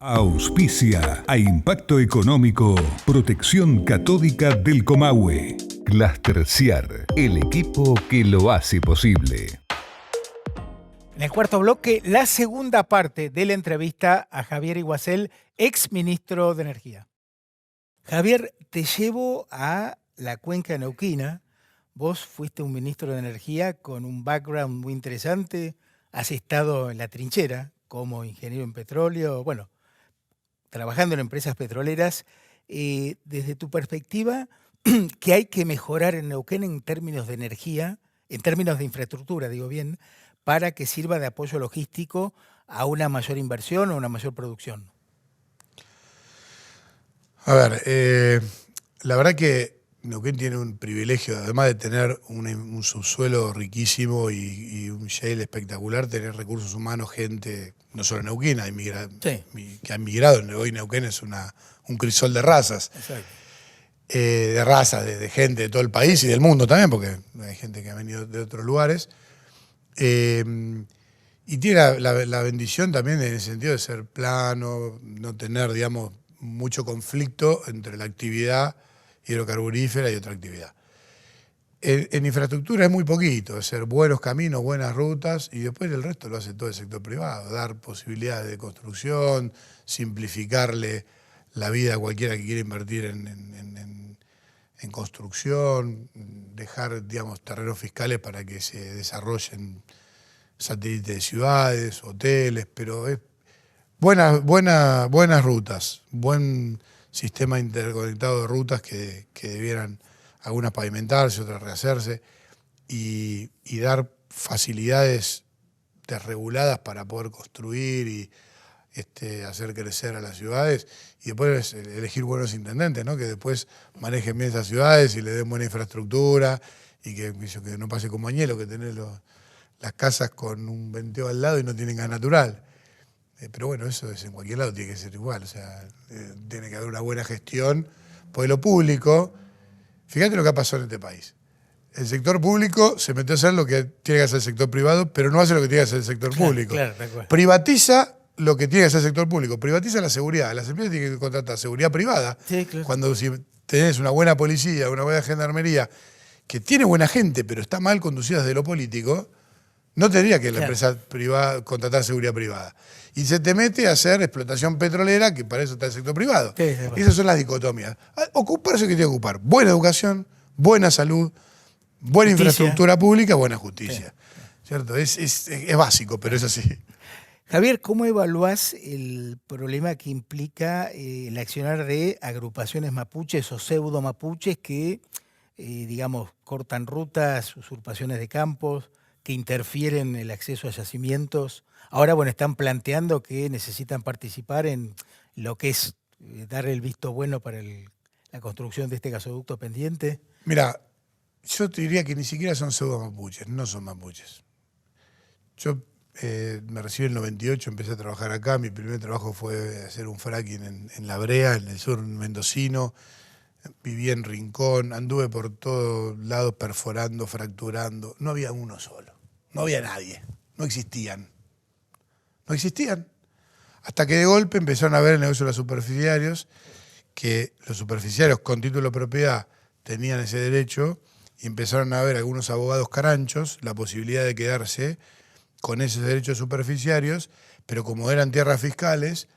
Auspicia a Impacto Económico Protección Catódica del Comahue. Cluster CIAR, el equipo que lo hace posible. En el cuarto bloque, la segunda parte de la entrevista a Javier Iguacel, ex ministro de Energía. Javier, te llevo a la cuenca neuquina. Vos fuiste un ministro de Energía con un background muy interesante. Has estado en la trinchera como ingeniero en petróleo, bueno, trabajando en empresas petroleras. Desde tu perspectiva, ¿qué hay que mejorar en Neuquén en términos de energía, en términos de infraestructura, digo bien, para que sirva de apoyo logístico a una mayor inversión o una mayor producción? A ver, la verdad que Neuquén tiene un privilegio, además de tener un subsuelo riquísimo y un shale espectacular, tener recursos humanos, gente, no solo neuquina, que ha migrado. Hoy Neuquén es un crisol de razas. Exacto. De gente de todo el país y del mundo también, porque hay gente que ha venido de otros lugares. Y tiene la bendición también en el sentido de ser plano, no tener, digamos, mucho conflicto entre la actividad hidrocarburífera y otra actividad. En infraestructura es muy poquito, es ser buenos caminos, buenas rutas, y después el resto lo hace todo el sector privado, dar posibilidades de construcción, simplificarle la vida a cualquiera que quiera invertir en construcción, dejar, digamos, terrenos fiscales para que se desarrollen satélites de ciudades, hoteles, pero es buenas rutas, buen sistema interconectado de rutas que debieran algunas pavimentarse, otras rehacerse, y dar facilidades desreguladas para poder construir y hacer crecer a las ciudades, y después elegir buenos intendentes, ¿no? Que después manejen bien esas ciudades y le den buena infraestructura y que no pase como Añelo, que tenés las casas con un venteo al lado y no tienen gas natural. Pero bueno, eso es en cualquier lado, tiene que ser igual, o sea, tiene que haber una buena gestión, porque lo público, fíjate lo que ha pasado en este país. El sector público se metió a hacer lo que tiene que hacer el sector privado, pero no hace lo que tiene que hacer el sector público. Claro, privatiza lo que tiene que hacer el sector público, privatiza la seguridad. Las empresas tienen que contratar seguridad privada. Sí, claro. Cuando si tenés una buena policía, una buena gendarmería, que tiene buena gente, pero está mal conducida desde lo político, no tendría que la empresa privada contratar seguridad privada. Y se te mete a hacer explotación petrolera, que para eso está el sector privado. Sí, Esas son las dicotomías. Ocuparse que tiene que ocupar. Buena educación, buena salud, buena infraestructura pública, buena justicia. Sí. ¿Cierto? Es básico, pero es así. Javier, ¿cómo evaluás el problema que implica el accionar de agrupaciones mapuches o pseudo mapuches que, digamos, cortan rutas, usurpaciones de campos, que interfieren en el acceso a yacimientos? Ahora, bueno, están planteando que necesitan participar en lo que es dar el visto bueno para la construcción de este gasoducto pendiente. Mira, yo te diría que ni siquiera son pseudo mapuches, no son mapuches. Yo me recibí en el 98, empecé a trabajar acá. Mi primer trabajo fue hacer un fracking en La Brea, en el sur mendocino. Viví en Rincón, anduve por todos lados perforando, fracturando. No había uno solo, no había nadie, no existían. No existían. Hasta que de golpe empezaron a ver el negocio de los superficiarios, que los superficiarios con título de propiedad tenían ese derecho, y empezaron a ver algunos abogados caranchos la posibilidad de quedarse con esos derechos superficiarios, pero como eran tierras fiscales,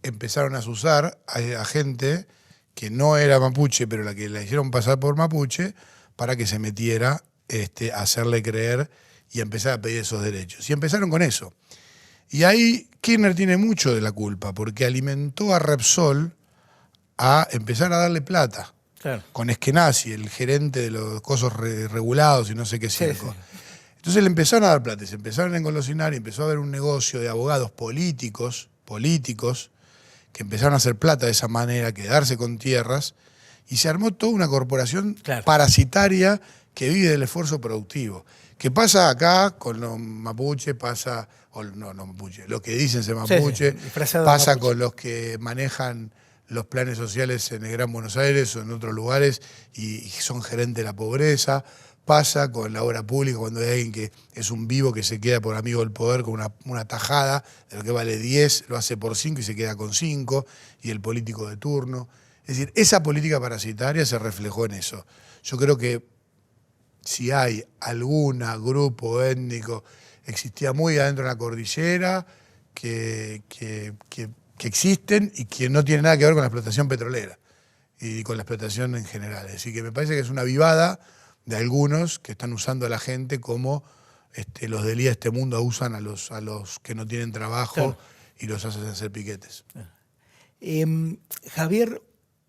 empezaron a usar a gente que no era mapuche, pero la que la hicieron pasar por mapuche, para que se metiera a hacerle creer y a empezar a pedir esos derechos. Y empezaron con eso. Y ahí Kirchner tiene mucho de la culpa, porque alimentó a Repsol a empezar a darle plata. Claro. Con Eskenazi, el gerente de los cosos regulados y no sé qué circo. Sí. Entonces le empezaron a dar plata, se empezaron a engolosinar y empezó a haber un negocio de abogados políticos, que empezaron a hacer plata de esa manera, quedarse con tierras, y se armó toda una corporación parasitaria que vive del esfuerzo productivo. ¿Qué pasa acá con los mapuches? Pasa, o no mapuche, los que dicen ser mapuche, pasa mapuche con los que manejan los planes sociales en el Gran Buenos Aires o en otros lugares y son gerentes de la pobreza, pasa con la obra pública cuando hay alguien que es un vivo que se queda por amigo del poder con una tajada, de lo que vale 10, lo hace por 5 y se queda con 5, y el político de turno. Es decir, esa política parasitaria se reflejó en eso. Yo creo que si hay algún grupo étnico, existía muy adentro de la cordillera, que existen y que no tienen nada que ver con la explotación petrolera y con la explotación en general. Es decir, que me parece que es una vivada de algunos que están usando a la gente como los del día de este mundo usan a los que no tienen trabajo, claro, y los hacen hacer piquetes. Javier,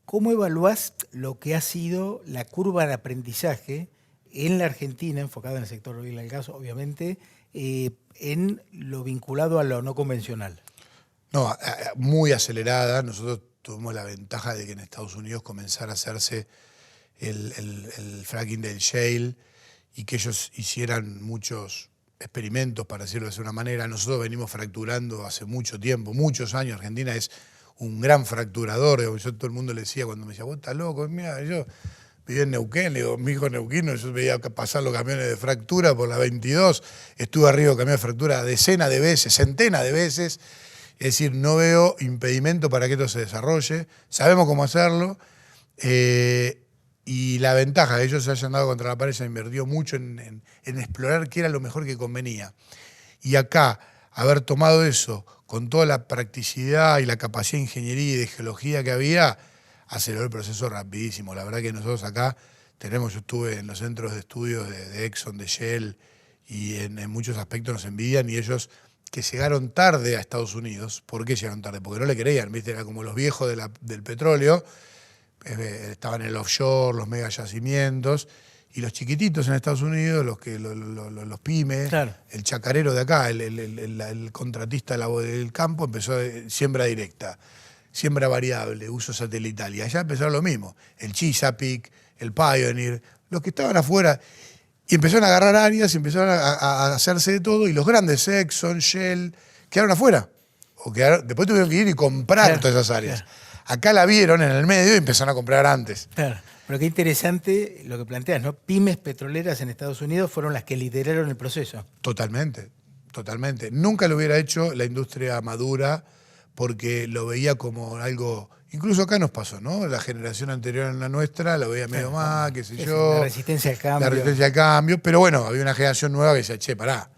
¿cómo evaluás lo que ha sido la curva de aprendizaje en la Argentina, enfocada en el sector oil y gas, obviamente, en lo vinculado a lo no convencional? No, muy acelerada. Nosotros tuvimos la ventaja de que en Estados Unidos comenzara a hacerse el fracking del shale y que ellos hicieran muchos experimentos, para decirlo de una manera. Nosotros venimos fracturando hace mucho tiempo, muchos años. Argentina es un gran fracturador. Yo todo el mundo le decía cuando me decía, vos estás loco. Mira, yo vivía en Neuquén, le digo, mi hijo neuquino, yo veía pasar los camiones de fractura por la 22, estuve arriba de camiones de fractura decenas de veces, centenas de veces. Es decir, no veo impedimento para que esto se desarrolle. Sabemos cómo hacerlo. Y la ventaja de ellos se hayan dado contra la pared, se invirtió mucho en explorar qué era lo mejor que convenía. Y acá, haber tomado eso con toda la practicidad y la capacidad de ingeniería y de geología que había, aceleró el proceso rapidísimo. La verdad que nosotros acá yo estuve en los centros de estudios de Exxon, de Shell, y en muchos aspectos nos envidian, y ellos que llegaron tarde a Estados Unidos. ¿Por qué llegaron tarde? Porque no le creían, ¿viste? Era como los viejos del petróleo, estaban en el offshore, los mega yacimientos, y los chiquititos en Estados Unidos, los pymes, claro, el chacarero de acá, el contratista del campo, empezó siembra directa, siembra variable, uso satelital, y allá empezaron lo mismo, el Chesapeake, el Pioneer, los que estaban afuera. Y empezaron a agarrar áreas, y empezaron a hacerse de todo, y los grandes, Exxon, Shell, quedaron afuera. Después tuvieron que ir y comprar, claro, todas esas áreas. Claro. Acá la vieron en el medio y empezaron a comprar antes. Claro, pero qué interesante lo que planteas, ¿no? Pymes petroleras en Estados Unidos fueron las que lideraron el proceso. Totalmente, totalmente. Nunca lo hubiera hecho la industria madura, porque lo veía como algo... Incluso acá nos pasó, ¿no? La generación anterior a la nuestra lo veía medio más, qué sé yo. La resistencia al cambio. La resistencia al cambio, pero bueno, había una generación nueva que decía, che, pará,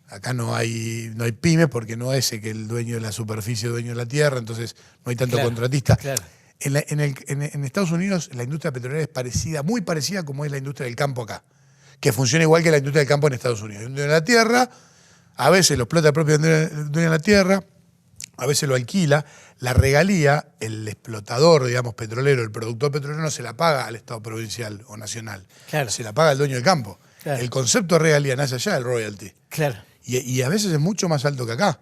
acá no hay pymes porque no es que el dueño de la superficie, el dueño de la tierra, entonces no hay tanto, claro, contratista. Claro. En Estados Unidos la industria petrolera es parecida, muy parecida como es la industria del campo acá, que funciona igual que la industria del campo en Estados Unidos. El dueño de la tierra, a veces lo explota el propio dueño de la tierra, a veces lo alquila. La regalía, el explotador, digamos, petrolero, el productor petrolero no se la paga al Estado provincial o nacional, claro, se la paga al dueño del campo. Claro. El concepto de regalía nace allá del royalty. Claro. Y a veces es mucho más alto que acá.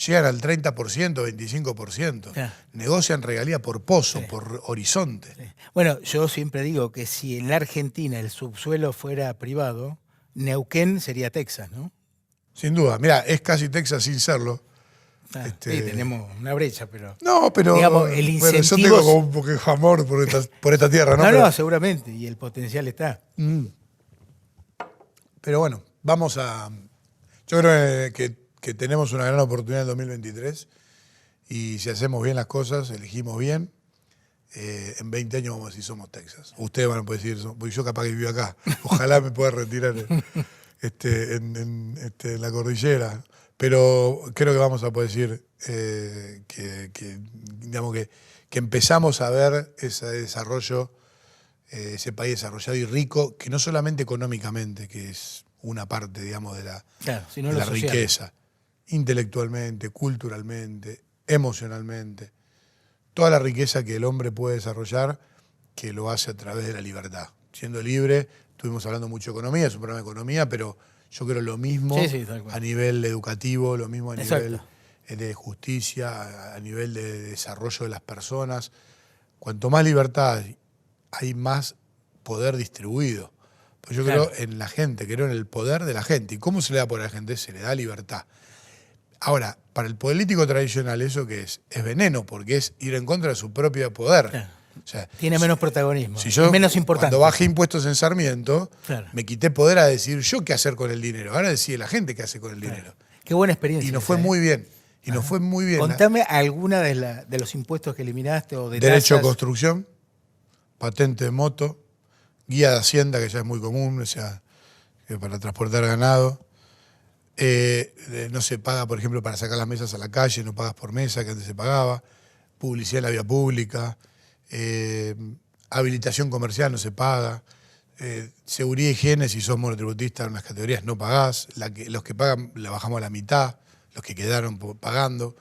Llegan al 30%, 25%. Claro. Negocian regalía por pozo, sí, por horizonte. Sí. Bueno, yo siempre digo que si en la Argentina el subsuelo fuera privado, Neuquén sería Texas, ¿no? Sin duda. Mirá, es casi Texas sin serlo. Ah, sí, tenemos una brecha, pero... No, pero... Digamos, el incentivo... Bueno, yo tengo como un poco de amor por esta tierra, ¿no? No, seguramente, y el potencial está. Pero bueno, vamos a... Yo creo que tenemos una gran oportunidad en 2023, y si hacemos bien las cosas, elegimos bien, en 20 años vamos a decir somos Texas. Ustedes van a poder decir, porque yo capaz que vivo acá, ojalá me pueda retirar en la cordillera. Pero creo que vamos a poder decir digamos que empezamos a ver ese desarrollo, ese país desarrollado y rico, que no solamente económicamente, que es una parte, digamos, de la, claro, sino de la riqueza, intelectualmente, culturalmente, emocionalmente, toda la riqueza que el hombre puede desarrollar, que lo hace a través de la libertad. Siendo libre, estuvimos hablando mucho de economía, es un programa de economía, pero... Yo creo lo mismo, sí, a nivel educativo, lo mismo a nivel de justicia, a nivel de desarrollo de las personas. Cuanto más libertad hay, más poder distribuido. Pues yo creo en la gente, creo en el poder de la gente. ¿Y cómo se le da poder a la gente? Se le da libertad. Ahora, para el político tradicional, ¿eso qué es? Es veneno, porque es ir en contra de su propio poder. O sea, Tiene menos protagonismo, si yo, menos importante. cuando bajé impuestos en Sarmiento, Claro. me quité poder a decir yo qué hacer con el dinero. Ahora decide la gente qué hace con el dinero. Qué buena experiencia. Y nos fue esa, muy bien. Y nos fue muy bien. Contame alguna de los impuestos que eliminaste o de Derecho a tasas. construcción, patente de moto, guía de hacienda, que ya es muy común, o sea, que para transportar ganado. No se paga, por ejemplo, para sacar las mesas a la calle, no pagas por mesa, que antes se pagaba. Publicidad en la vía pública. Habilitación comercial no se paga. Seguridad y higiene, si sos monotributista en las categorías, no pagás. Los que pagan la bajamos a la mitad, los que quedaron pagando.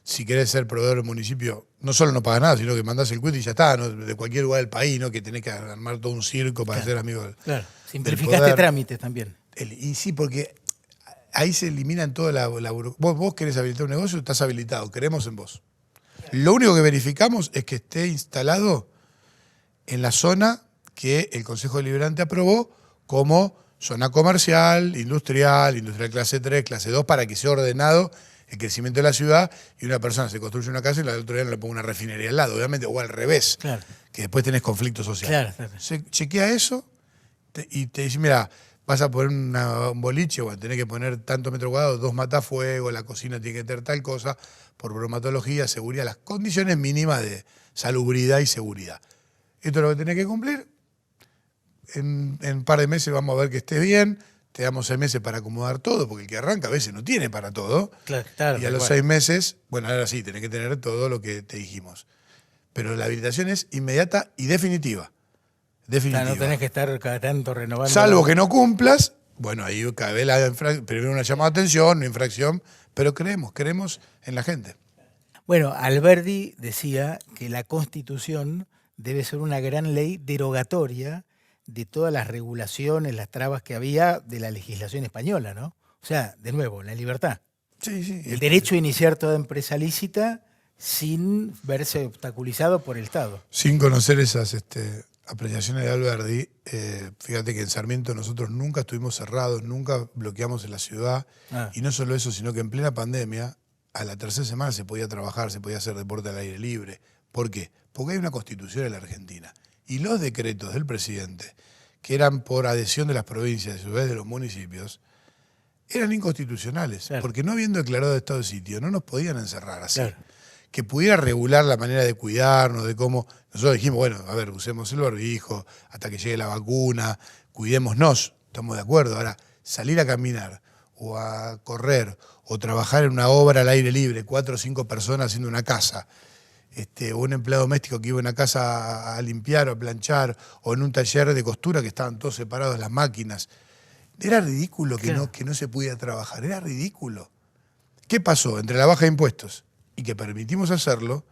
Si querés ser proveedor del municipio, no solo no pagas nada, sino que mandás el quit y ya está, ¿no? De cualquier lugar del país, ¿no? Que tenés que armar todo un circo para ser amigo del, Claro, del simplificaste poder. trámites también. Y sí, porque ahí se eliminan toda la vos querés habilitar un negocio, estás habilitado, creemos en vos. Lo único que verificamos es que esté instalado en la zona que el Consejo Deliberante aprobó como zona comercial, industrial clase 3, clase 2, para que sea ordenado el crecimiento de la ciudad y una persona se construye una casa y la del otro día no le ponga una refinería al lado, obviamente, o al revés, Claro. que después tenés conflicto social. Claro. Se chequea eso y te dice, mira, vas a poner un boliche, bueno, tenés que poner tantos metros cuadrados, 2 matafuegos, la cocina tiene que tener tal cosa, por bromatología, seguridad, las condiciones mínimas de salubridad y seguridad. Esto es lo que tenés que cumplir. En un par de meses vamos a ver que estés bien, te damos 6 meses para acomodar todo, porque el que arranca a veces no tiene para todo. Claro, Y a los 6 meses, bueno, ahora sí, tenés que tener todo lo que te dijimos. Pero la habilitación es inmediata y definitiva. Definitiva. No tenés que estar cada tanto renovando. Salvo que no cumplas, bueno, ahí cabe primero una llamada de atención, una infracción, pero creemos en la gente. Bueno, Alberdi decía que la Constitución debe ser una gran ley derogatoria de todas las regulaciones, las trabas que había de la legislación española, ¿no? O sea, de nuevo, la libertad. Sí. El derecho a iniciar toda empresa lícita sin verse obstaculizado por el Estado. Sin conocer esas apreciaciones de Alberdi, fíjate que en Sarmiento nosotros nunca estuvimos cerrados, nunca bloqueamos en la ciudad. Y no solo eso, sino que en plena pandemia, a la tercera semana se podía trabajar, se podía hacer deporte al aire libre. ¿Por qué? Porque hay una constitución en la Argentina. Y los decretos del presidente, que eran por adhesión de las provincias, de ciudades, de los municipios, eran inconstitucionales. Claro. Porque no habiendo declarado estado de sitio, no nos podían encerrar así. Claro. Que pudiera regular la manera de cuidarnos, de cómo... Nosotros dijimos, bueno, a ver, usemos el barbijo hasta que llegue la vacuna, cuidémonos, estamos de acuerdo. Ahora, salir a caminar o a correr o trabajar en una obra al aire libre, 4 o 5 personas haciendo una casa, o un empleado doméstico que iba a una casa a limpiar o a planchar, o en un taller de costura que estaban todos separados las máquinas. Era ridículo que no se pudiera trabajar, era ridículo. ¿Qué pasó? Entre la baja de impuestos y que permitimos hacerlo,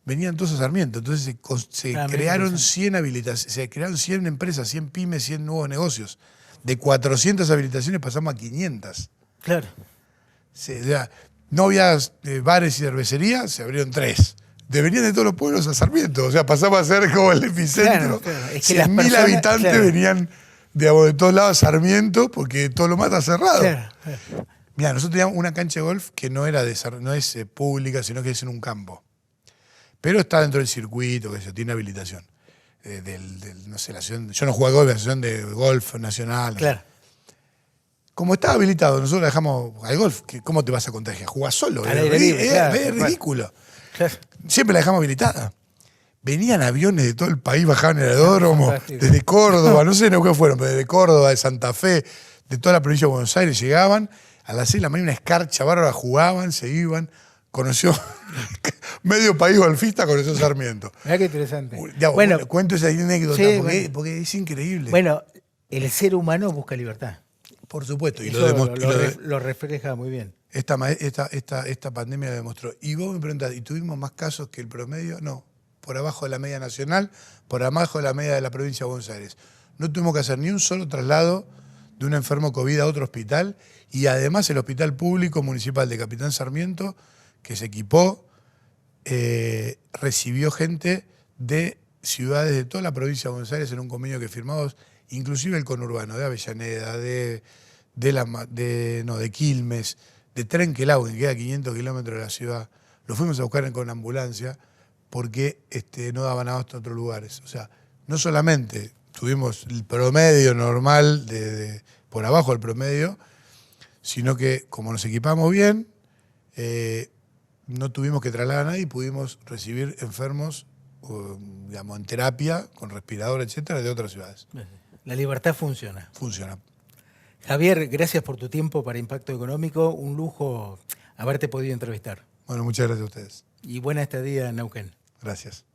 venían todos a Sarmiento. Entonces se crearon 100 habilitaciones, se crearon 100 empresas, 100 pymes, 100 nuevos negocios. De 400 habilitaciones pasamos a 500. Claro. O sea, no había bares y cervecerías, se abrieron 3. Venían de todos los pueblos a Sarmiento. O sea, pasaba a ser como el epicentro. Claro. Es que 100.000 habitantes venían de todos lados a Sarmiento porque todo lo más está cerrado. Claro. Mirá, nosotros teníamos una cancha de golf que no es pública, sino que es en un campo. Pero está dentro del circuito, que tiene habilitación. No sé, yo no jugué a golf, la asociación de golf nacional. Claro. Como estaba habilitado, nosotros la dejamos al golf. ¿Cómo te vas a contagiar? Jugás solo. Es ridículo. Claro. Siempre la dejamos habilitada. Venían aviones de todo el país, bajaban en el aeródromo, Fantástico. desde Córdoba, no sé qué fueron, pero desde Córdoba, de Santa Fe, de toda la provincia de Buenos Aires, llegaban. A las 6 de la mañana, una escarcha bárbara, jugaban, se iban. Conoció medio país golfista, conoció Sarmiento. Mirá qué interesante. Ya, bueno, cuento esa anécdota sí, porque es increíble. bueno, el ser humano busca libertad. Por supuesto, y Eso lo lo refleja muy bien. esta pandemia lo demostró. Y vos me preguntás, ¿y tuvimos más casos que el promedio? No, por abajo de la media nacional, por abajo de la media de la provincia de Buenos Aires. No tuvimos que hacer ni un solo traslado de un enfermo COVID a otro hospital, y además el Hospital Público Municipal de Capitán Sarmiento, que se equipó, recibió gente de ciudades de toda la provincia de Buenos Aires en un convenio que firmamos, inclusive el conurbano, de Avellaneda, de Quilmes, de Trenquelao, que queda a 500 kilómetros de la ciudad. lo fuimos a buscar con ambulancia porque no daban abasto a otros lugares. O sea, no solamente tuvimos el promedio normal por abajo del promedio, sino que como nos equipamos bien, no tuvimos que trasladar a nadie y pudimos recibir enfermos, digamos, en terapia, con respirador, etcétera, de otras ciudades. La libertad funciona. Funciona. Javier, gracias por tu tiempo para Impacto Económico. Un lujo haberte podido entrevistar. Bueno, muchas gracias a ustedes. Y buena estadía en Neuquén. Gracias.